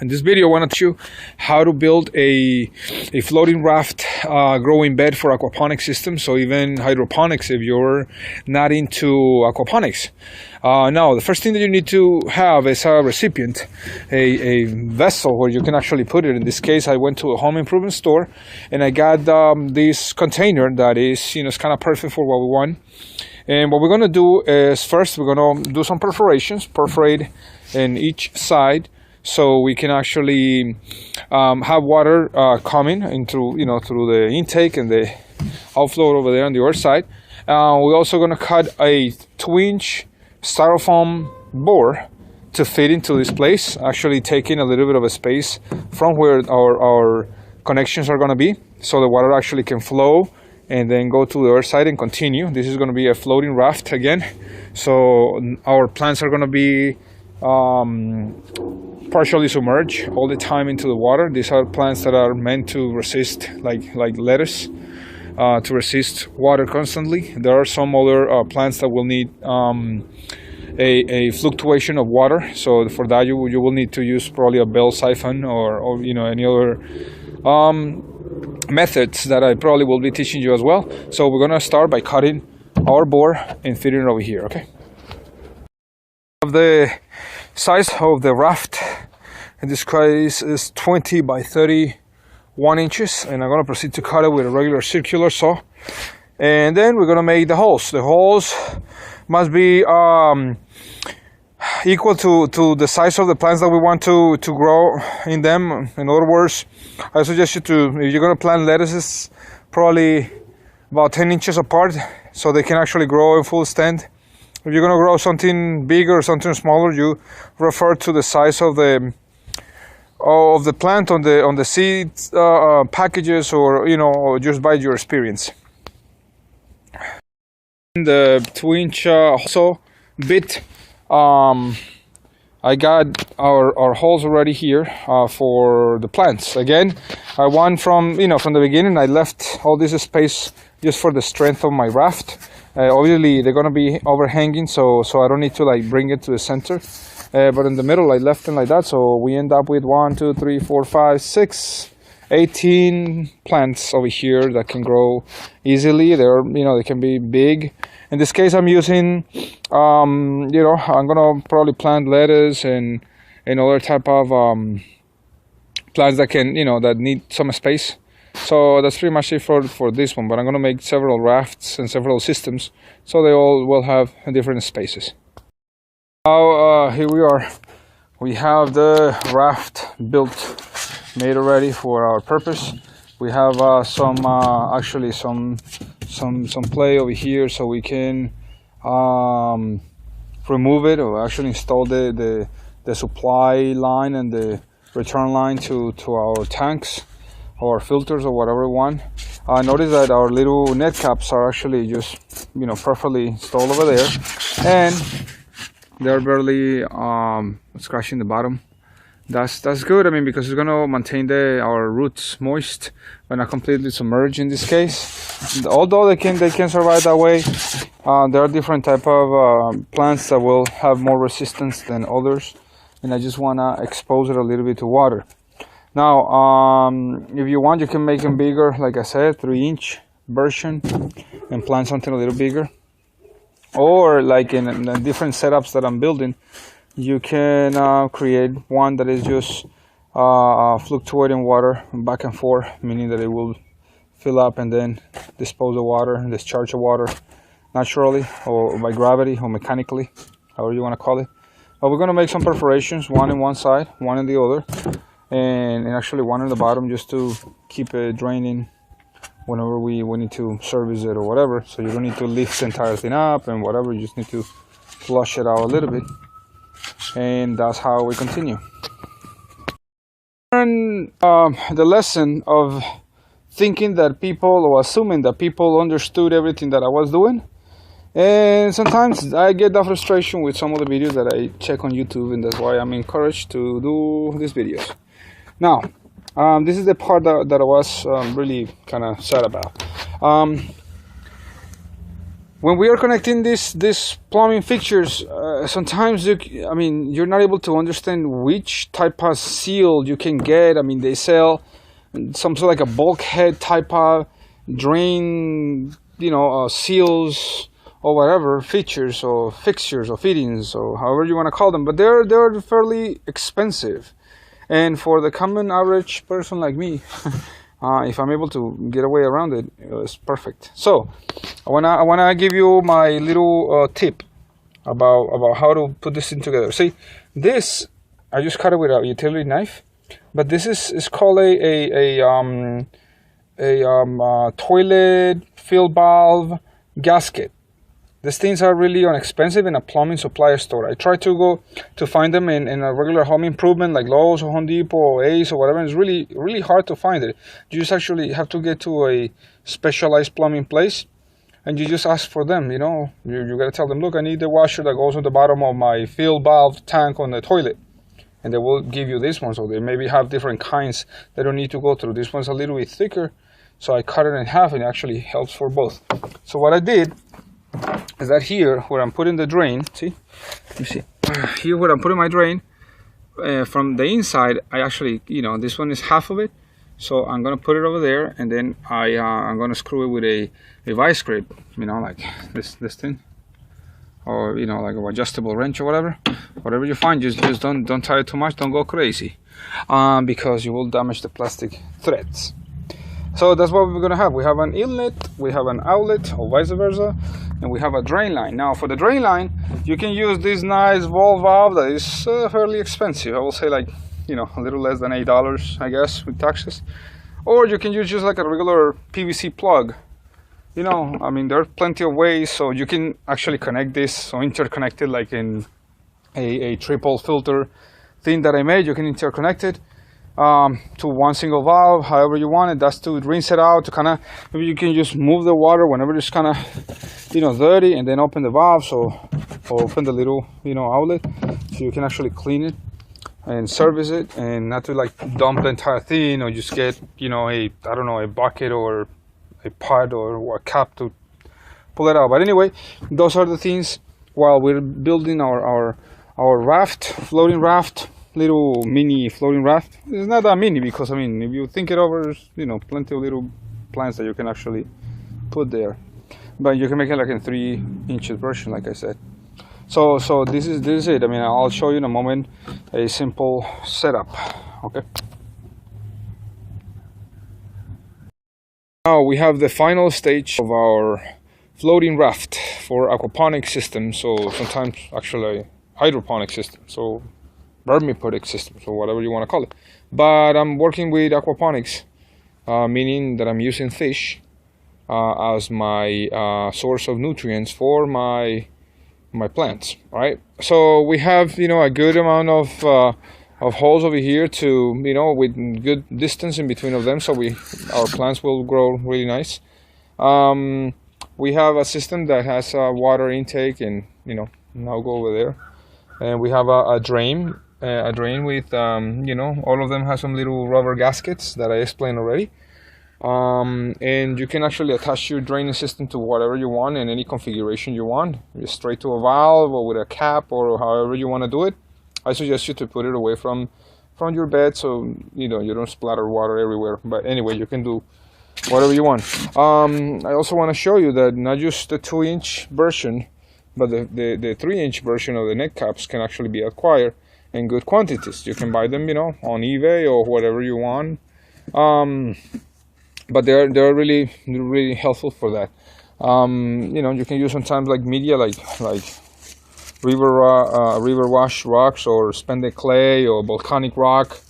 in this video I want to show you how to build a floating raft growing bed for aquaponics systems, so even hydroponics if you're not into aquaponics. Now the first thing that you need to have is a recipient, a vessel where you can actually put it. In this case I went to a home improvement store and I got this container that is, it's kind of perfect for what we want. And what we're going to do is first we're going to do some perforate in each side, so we can actually have water coming in through the intake and the outflow over there on the other side. We're also going to cut a 2-inch styrofoam bore to fit into this place, actually taking a little bit of a space from where our connections are going to be, so the water actually can flow and then go to the other side and continue. This is going to be a floating raft again, so our plants are going to be partially submerged all the time into the water. These are plants that are meant to resist, like lettuce, to resist water constantly. There are some other plants that will need a fluctuation of water, so for that you will need to use probably a bell siphon or any other methods that I probably will be teaching you as well. So we're gonna start by cutting our bore and fitting it over here. Okay. Of the size of the raft in this case is 20 by 31 inches, and I'm gonna proceed to cut it with a regular circular saw. And then we're gonna make the holes. The holes must be equal to the size of the plants that we want to grow in them. In other words, I suggest you to, if you're going to plant lettuces, probably about 10 inches apart, so they can actually grow in full extent. If you're going to grow something bigger or something smaller, you refer to the size of the plant on the seed packages, or just by your experience. The 2-inch also bit. I got our holes already here for the plants. Again, I want from the beginning I left all this space just for the strength of my raft. Obviously they're gonna be overhanging, so I don't need to bring it to the center. But in the middle I left them like that, so we end up with 1, 2, 3, 4, 5, 6, 18 plants over here that can grow easily. They can be big. In this case, I'm using, I'm gonna probably plant lettuce and other type of plants that can, that need some space. So that's pretty much it for this one. But I'm gonna make several rafts and several systems, so they all will have different spaces. Now here we are. We have the raft built, made already for our purpose. We have some play over here, so we can remove it or actually install the supply line and the return line to our tanks or filters or whatever we want. Notice that our little net caps are actually just perfectly installed over there, and they're barely scratching the bottom. That's good. I mean, because it's going to maintain our roots moist but not completely submerged in this case. Although they can survive that way, there are different type of plants that will have more resistance than others, and I just want to expose it a little bit to water. Now, if you want, you can make them bigger, like I said, 3-inch version, and plant something a little bigger. Or like in different setups that I'm building, you can create one that is just fluctuating water back and forth, meaning that it will fill up and then dispose of water and discharge of water naturally or by gravity or mechanically, however you want to call it. But we're going to make some perforations, one in one side, one in the other, and actually one in the bottom, just to keep it draining whenever we need to service it or whatever. So you don't need to lift the entire thing up and whatever, you just need to flush it out a little bit. And that's how we continue. Learn the lesson of thinking that people, or assuming that people understood everything that I was doing. And sometimes I get that frustration with some of the videos that I check on YouTube, and that's why I'm encouraged to do these videos. Now, this is the part that I was really kind of sad about. when we are connecting these plumbing fixtures, sometimes you're not able to understand which type of seal you can get. I mean, they sell some sort of like a bulkhead type of drain, seals or whatever, features or fixtures or fittings or however you want to call them, but they're fairly expensive. And for the common average person like me, if I'm able to get away around it, it's perfect. So I wanna give you my little tip about how to put this thing together. See, this I just cut it with a utility knife, but this is called a toilet fill valve gasket. These things are really inexpensive in a plumbing supply store. I try to go to find them in a regular home improvement like Lowe's or Home Depot or Ace or whatever. It's really hard to find it. You just actually have to get to a specialized plumbing place and you just ask for them. You gotta tell them, look, I need the washer that goes on the bottom of my fill valve tank on the toilet, and they will give you this one. So they maybe have different kinds. They don't need to go through. This one's a little bit thicker, so I cut it in half and it actually helps for both. So what I did is that here where I'm putting the drain, see, you see here where I'm putting my drain, from the inside, I actually, this one is half of it, so I'm gonna put it over there, and then I'm gonna screw it with a vice grip, like this thing, or like an adjustable wrench or whatever you find. Just don't tie it too much, don't go crazy, because you will damage the plastic threads. So that's what we're gonna have. We have an inlet, we have an outlet, or vice versa, and we have a drain line. Now for the drain line, you can use this nice ball valve that is fairly expensive. I will say like, a little less than $8, I guess, with taxes. Or you can use just like a regular PVC plug. There are plenty of ways, so you can actually connect this, so interconnect it like in a triple filter thing that I made. You can interconnect it to one single valve, however you want it. That's to rinse it out, to kind of, maybe you can just move the water whenever it's kind of dirty, and then open the valve, or open the little outlet, so you can actually clean it and service it, and not to like dump the entire thing, or just get a bucket or a pot or a cap to pull it out. But anyway, those are the things while we're building our raft, floating raft, little mini floating raft. It's not that mini, because if you think it over, there's plenty of little plants that you can actually put there, but you can make it like in 3-inch version, like I said. So this is it. I'll show you in a moment a simple setup. Okay, now we have the final stage of our floating raft for aquaponic system. So sometimes actually hydroponic system, so vermipodic system, so whatever you want to call it. But I'm working with aquaponics, meaning that I'm using fish as my source of nutrients for my plants. All right, so we have a good amount of holes over here to with good distance in between of them, so our plants will grow really nice. We have a system that has water intake, and now go over there, and we have a drain with all of them have some little rubber gaskets that I explained already, and you can actually attach your draining system to whatever you want in any configuration you want, straight to a valve or with a cap, or however you want to do it. I suggest you to put it away from your bed, so you don't splatter water everywhere. But anyway, you can do whatever you want. I also want to show you that not just the 2-inch version, but the 3-inch version of the net caps can actually be acquired in good quantities. You can buy them on eBay or whatever you want, but they're really helpful for that. You can use sometimes like media, like river wash rocks, or spended clay, or volcanic rock,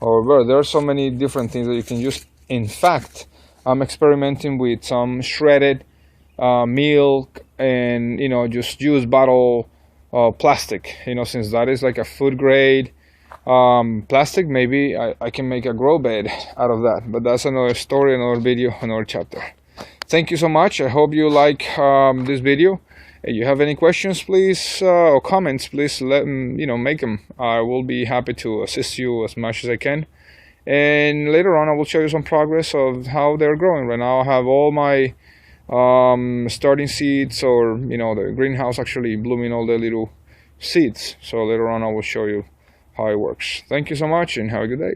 or there are so many different things that you can use. In fact, I'm experimenting with some shredded milk and just use bottle plastic, since that is like a food grade plastic. Maybe I can make a grow bed out of that, but that's another story, another video, another chapter. Thank you so much. I hope you like this video. If you have any questions, please, or comments, please make them. I will be happy to assist you as much as I can, and later on I will show you some progress of how they're growing. Right now I have all my starting seeds, or the greenhouse actually blooming all the little seeds. So later on I will show you how it works. Thank you so much and have a good day.